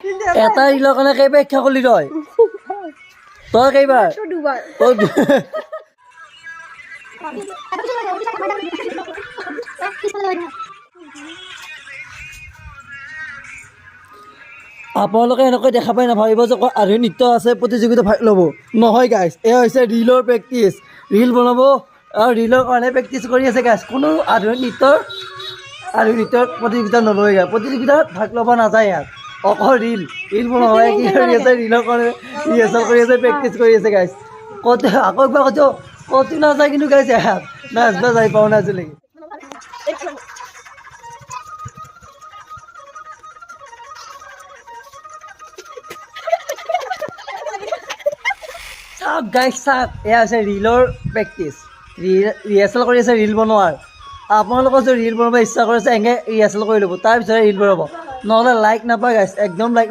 এটা ৰিলৰ কাৰণে কেইবাৰ শিক্ষা কৰিলি তই কেইবাৰ তই আপোনালোকে এনেকৈ দেখা পাই নাভাবিব যে আধুনিক নৃত্য আছে প্ৰতিযোগিতা ভাগ ল'ব নহয় গাইছ এয়া হৈছে ৰিলৰ প্ৰেক্টিচ ৰিল বনাব আৰু ৰিলৰ কাৰণে প্ৰেক্টিচ কৰি আছে গাইছ কোনো আধুনিক নৃত্যৰ প্ৰতিযোগিতা নলয় প্ৰতিযোগিতাত ভাগ ল'ব নাযায় ইয়াত অকল ৰিল বনাব কি কৰি আছে ৰিলৰ কাৰণে ৰিহাৰ্চেল কৰি আছে প্ৰেক্টিচ কৰি আছে গাইছ ক'ত আকৌ একবাৰ কৈছোঁ ক'তো নাযায় কিন্তু গাইছ ইয়াত নাচবা যাই পাওঁ নাই আজিলৈকে চাওক গাইছ চাওক এয়া হৈছে ৰিলৰ প্ৰেক্টিচ ৰিহাৰ্চেল কৰি আছে ৰিল বনোৱাৰ আপোনালোকৰ যদি ৰিল বনাব ইচ্ছা কৰিছে এনেকৈ ৰিহাৰ্চেল কৰি ল'ব তাৰপিছত ৰিল বনাব নহ'লে লাইক নাপায় গাইছ একদম লাইক